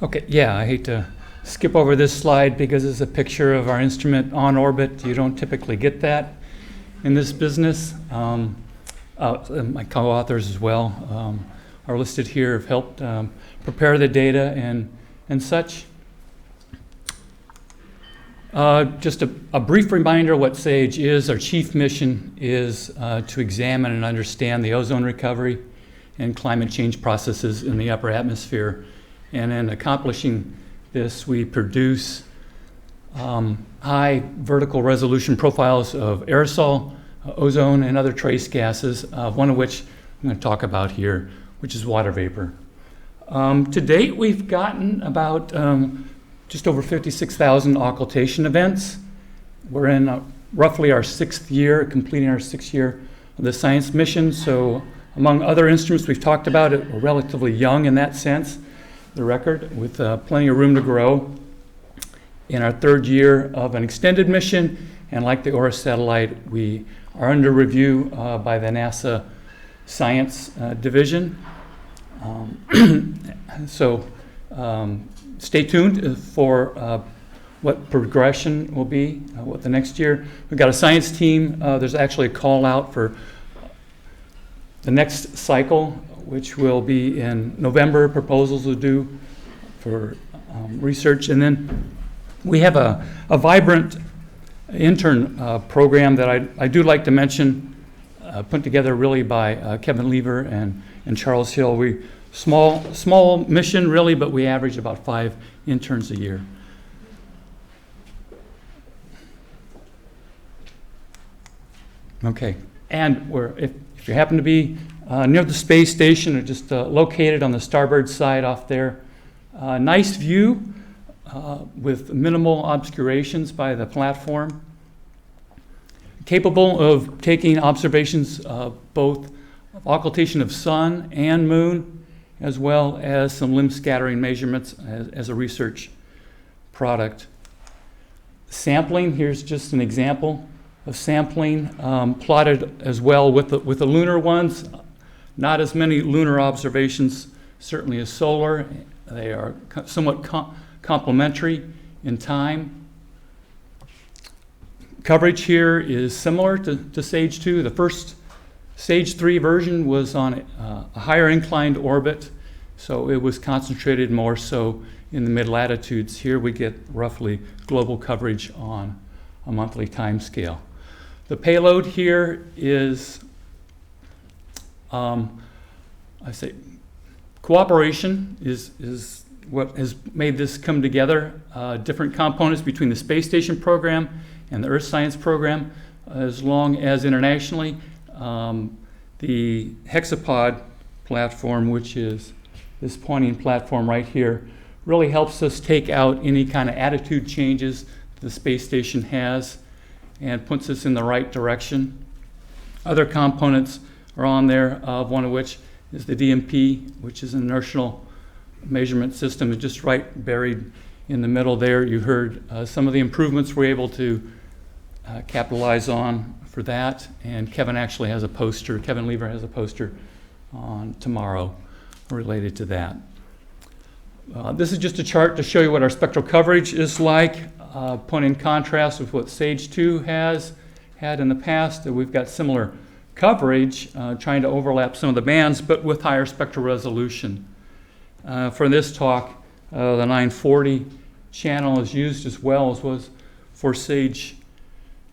Okay, yeah, I hate to skip over this slide because it's a picture of our instrument on orbit. You don't typically get that in this business. My co-authors as well are listed here, have helped prepare the data and such. Just a brief reminder what SAGE is. Our chief mission is to examine and understand the ozone recovery and climate change processes in the upper atmosphere. And in accomplishing this, we produce high vertical resolution profiles of aerosol, ozone, and other trace gases, one of which I'm going to talk about here, which is water vapor. To date, we've gotten about just over 56,000 occultation events. We're in roughly our 6th year, completing our 6th year of the science mission. So among other instruments we've talked about, we're relatively young in that sense, the record, with plenty of room to grow. In our 3rd year of an extended mission, and like the ORIS satellite, we are under review by the NASA Science Division. Stay tuned for what progression will be, what the next year. We've got a science team. There's actually a call out for the next cycle, which will be in November. Proposals are due for research. And then we have a vibrant intern program that I do like to mention, put together really by Kevin Lever and Charles Hill. Small mission really, but we average about 5 interns a year. Okay, and if you happen to be near the space station or just located on the starboard side off there, nice view with minimal obscurations by the platform. Capable of taking observations both of occultation of sun and moon, as well as some limb scattering measurements as a research product. Sampling, here's just an example of sampling, plotted as well with the lunar ones. Not as many lunar observations, certainly as solar. They are somewhat complementary in time. Coverage here is similar to SAGE 2. The first SAGE 3 version was on a higher inclined orbit, so it was concentrated more so in the mid-latitudes. Here we get roughly global coverage on a monthly time scale. The payload here is, cooperation is what has made this come together. Different components between the space station program and the Earth Science program, as long as internationally. The hexapod platform, which is this pointing platform right here, really helps us take out any kind of attitude changes the space station has and puts us in the right direction. Other components are on there, one of which is the DMP, which is an inertial measurement system. It's just right buried in the middle there. You heard some of the improvements we're able to capitalize on for that, and Kevin actually has a poster. Kevin Lever has a poster on tomorrow related to that. This is just a chart to show you what our spectral coverage is like, put in contrast with what SAGE 2 has had in the past. We've got similar coverage, trying to overlap some of the bands, but with higher spectral resolution. For this talk, the 940 channel is used as well as was for SAGE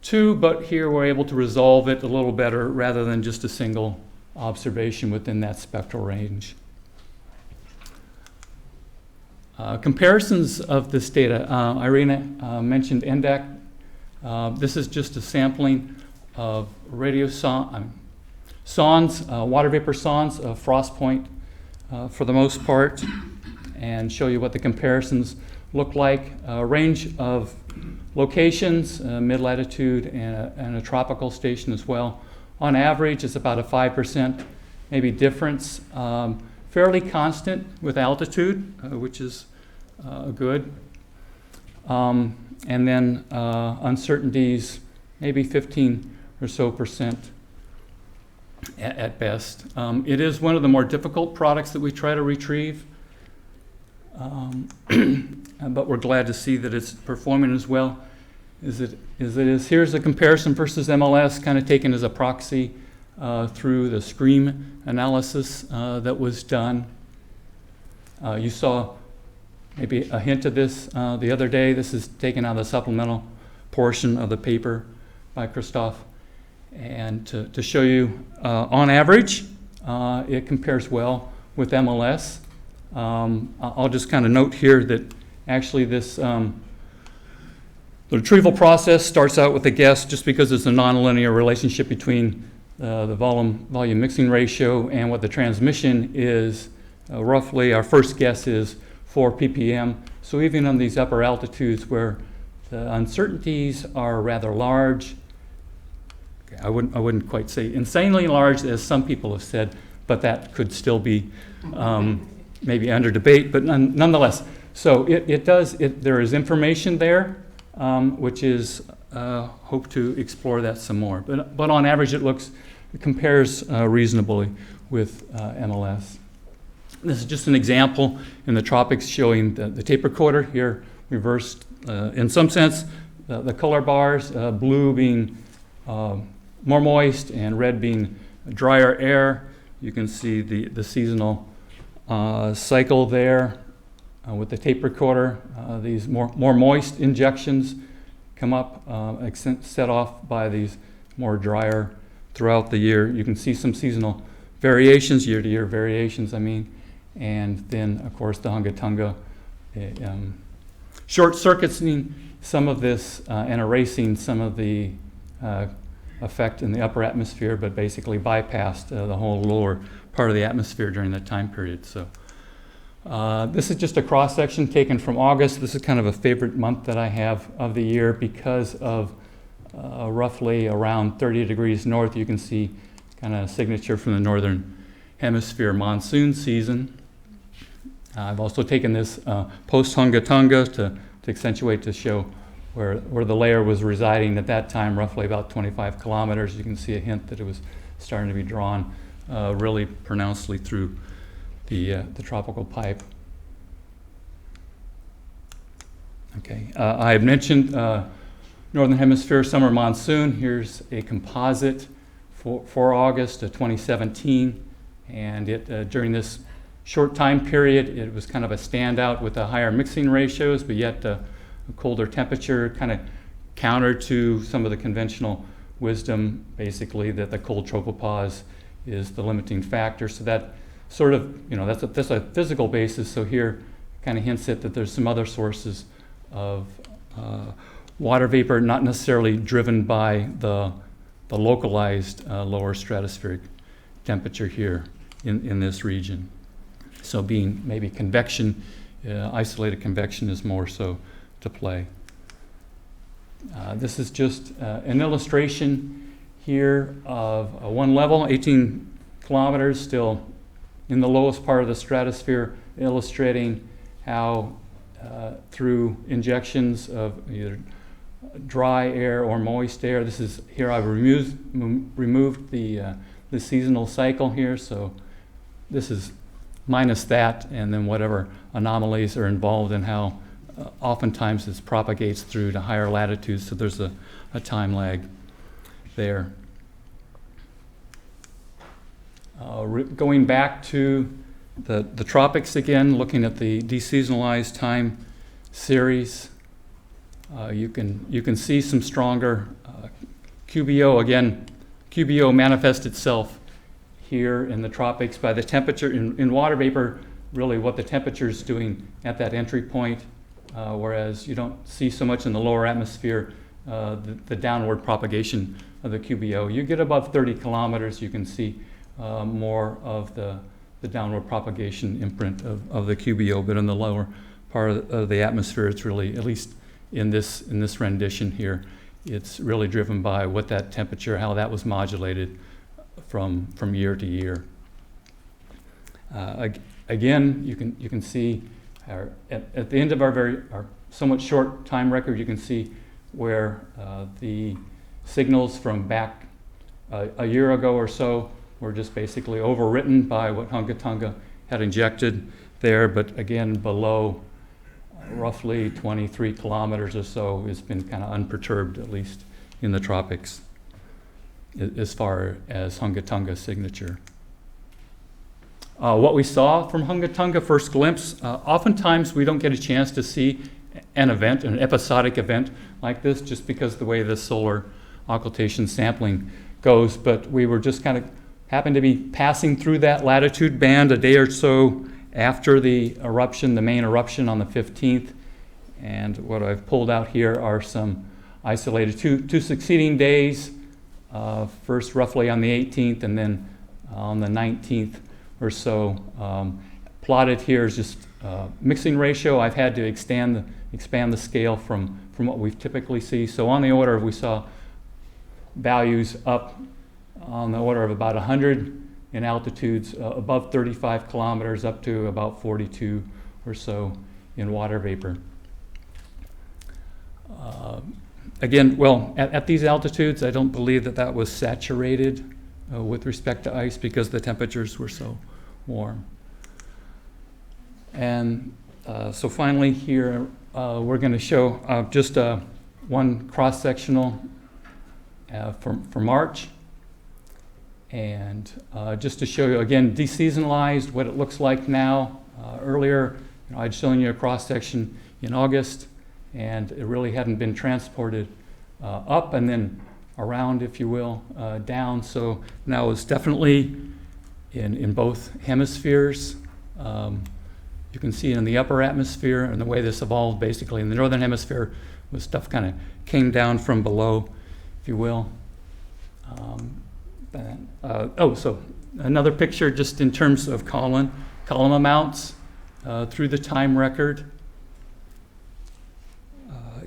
2, but here we're able to resolve it a little better rather than just a single observation within that spectral range. Comparisons of this data. Irina mentioned NDAC. This is just a sampling of radio sondes, water vapor sondes of frost point for the most part, and show you what the comparisons look like. A range of locations, mid-latitude and a tropical station as well. On average, it's about a 5% maybe difference. Fairly constant with altitude, which is good. And then uncertainties, maybe 15% or so at best. It is one of the more difficult products that we try to retrieve. But we're glad to see that it's performing as well as it is. Here's a comparison versus MLS, kind of taken as a proxy through the SCREAM analysis that was done. You saw maybe a hint of this the other day. This is taken out of the supplemental portion of the paper by Christophe. And to show you, on average, it compares well with MLS. I'll just kind of note here that actually this the retrieval process starts out with a guess just because it's a nonlinear relationship between the volume mixing ratio and what the transmission is. Roughly, our first guess is 4 ppm. So even on these upper altitudes where the uncertainties are rather large, I wouldn't quite say insanely large, as some people have said, but that could still be maybe under debate, but nonetheless. So there is information there, which is hope to explore that some more. But on average, it compares reasonably with MLS. This is just an example in the tropics showing the tape recorder here reversed in some sense. The color bars, blue being more moist and red being drier air. You can see the seasonal cycle there with the tape recorder. These more moist injections come up, set off by these more drier throughout the year. You can see some seasonal variations, year-to-year variations, and then, of course, the Hunga-Tunga short-circuiting some of this and erasing some of the effect in the upper atmosphere, but basically bypassed the whole lower part of the atmosphere during that time period. So this is just a cross-section taken from August. This is kind of a favorite month that I have of the year because of roughly around 30 degrees north. You can see kind of a signature from the northern hemisphere monsoon season. I've also taken this post-Hunga-Tunga to accentuate, to show where the layer was residing at that time, roughly about 25 kilometers. You can see a hint that it was starting to be drawn really pronouncedly through the tropical pipe. Okay, I had mentioned Northern Hemisphere summer monsoon. Here's a composite for August of 2017, and during this short time period, it was kind of a standout with the higher mixing ratios, but yet a colder temperature, kind of counter to some of the conventional wisdom, basically, that the cold tropopause is the limiting factor. So that sort of, that's a physical basis. So here kind of hints at that there's some other sources of water vapor, not necessarily driven by the localized lower stratospheric temperature here in this region. So being maybe convection, isolated convection is more so to play. This is just an illustration here of one level, 18 kilometers, still in the lowest part of the stratosphere, illustrating how through injections of either dry air or moist air, this is here I've removed the seasonal cycle here, so this is minus that, and then whatever anomalies are involved in how oftentimes this propagates through to higher latitudes, so there's a time lag there. Going back to the tropics again, looking at the deseasonalized time series, you can see some stronger QBO. Again, QBO manifests itself here in the tropics by the temperature in water vapor, really what the temperature is doing at that entry point, whereas you don't see so much in the lower atmosphere the downward propagation of the QBO. You get above 30 kilometers, you can see more of the downward propagation imprint of the QBO, but in the lower part of the atmosphere, it's really, at least in this rendition here, it's really driven by what that temperature, how that was modulated from year to year. Again, you can see at the end of our somewhat short time record, you can see where the signals from back a year ago or so were just basically overwritten by what Hunga-Tunga had injected there, but again, below roughly 23 kilometers or so, it's been kind of unperturbed, at least in the tropics, as far as Hungatunga signature. What we saw from Hungatunga, first glimpse, oftentimes we don't get a chance to see an event, an episodic event like this, just because the way the solar occultation sampling goes, but we were just kind of happened to be passing through that latitude band a day or so after the eruption, the main eruption on the 15th, and what I've pulled out here are some isolated two succeeding days, first roughly on the 18th and then on the 19th or so. Plotted here is just mixing ratio. I've had to expand the scale from what we typically see. So on the order of, we saw values up on the order of about 100 in altitudes above 35 kilometers up to about 42 or so in water vapor. Again, well, at these altitudes, I don't believe that was saturated with respect to ice because the temperatures were so warm. And so finally here, we're going to show just one cross-sectional for March. And just to show you, again, deseasonalized, what it looks like now. Earlier, I'd shown you a cross-section in August, and it really hadn't been transported up and then around, if you will, down. So now it's definitely in both hemispheres. You can see in the upper atmosphere, and the way this evolved basically in the northern hemisphere was stuff kind of came down from below, if you will. So another picture just in terms of column amounts through the time record.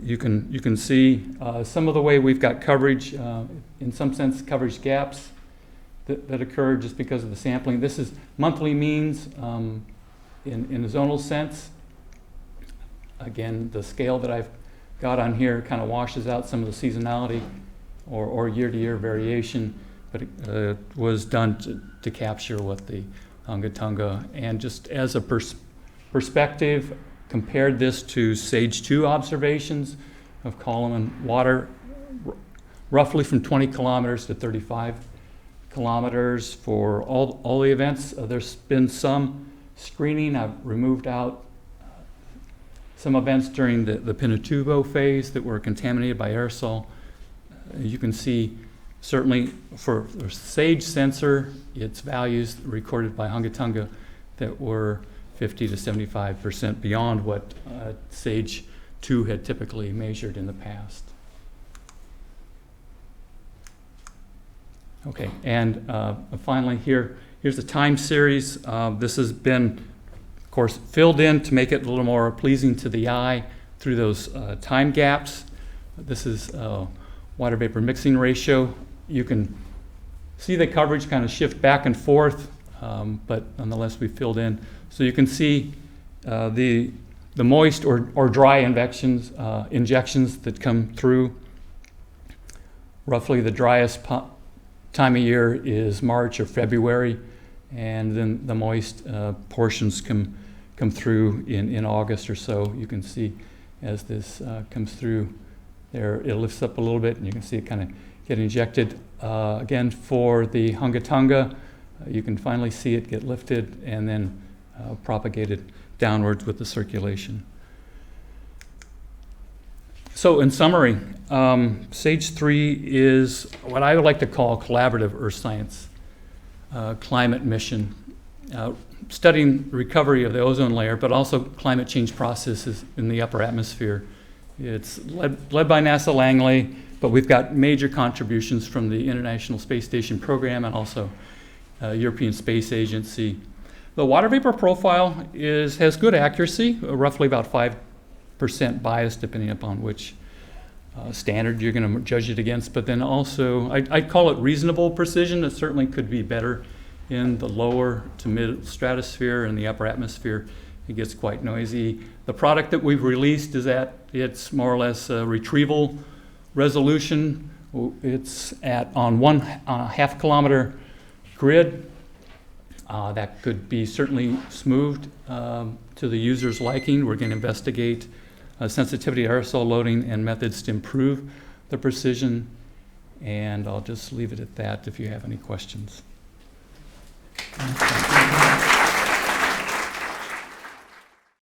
You can see some of the way we've got coverage, in some sense coverage gaps that occurred just because of the sampling. This is monthly means in a zonal sense. Again, the scale that I've got on here kind of washes out some of the seasonality or year-to-year variation, but it was done to capture what the Hungatunga, and just as a perspective, compared this to SAGE 2 observations of column and water, roughly from 20 kilometers to 35 kilometers for all the events. There's been some screening. I've removed out some events during the Pinatubo phase that were contaminated by aerosol. You can see certainly for SAGE sensor, its values recorded by Hungatunga that were 50 to 75% beyond what SAGE 2 had typically measured in the past. Okay, and finally here's the time series. This has been, of course, filled in to make it a little more pleasing to the eye through those time gaps. This is water vapor mixing ratio. You can see the coverage kind of shift back and forth, but nonetheless we filled in. So you can see the moist or dry injections that come through. Roughly the driest time of year is March or February, and then the moist portions come through in August or so. You can see as this comes through there, it lifts up a little bit, and you can see it kind of get injected. Again, for the Hungatunga, you can finally see it get lifted and then propagated downwards with the circulation. So in summary, SAGE 3 is what I would like to call a collaborative earth science climate mission, studying recovery of the ozone layer, but also climate change processes in the upper atmosphere. It's led by NASA Langley, but we've got major contributions from the International Space Station program and also European Space Agency. The water vapor profile has good accuracy, roughly about 5% bias, depending upon which standard you're going to judge it against. But then also, I'd call it reasonable precision. It certainly could be better in the lower to mid stratosphere and the upper atmosphere. It gets quite noisy. The product that we've released is at its more or less retrieval resolution. It's on 1.5 kilometer grid. That could be certainly smoothed to the user's liking. We're going to investigate sensitivity to aerosol loading and methods to improve the precision. And I'll just leave it at that if you have any questions.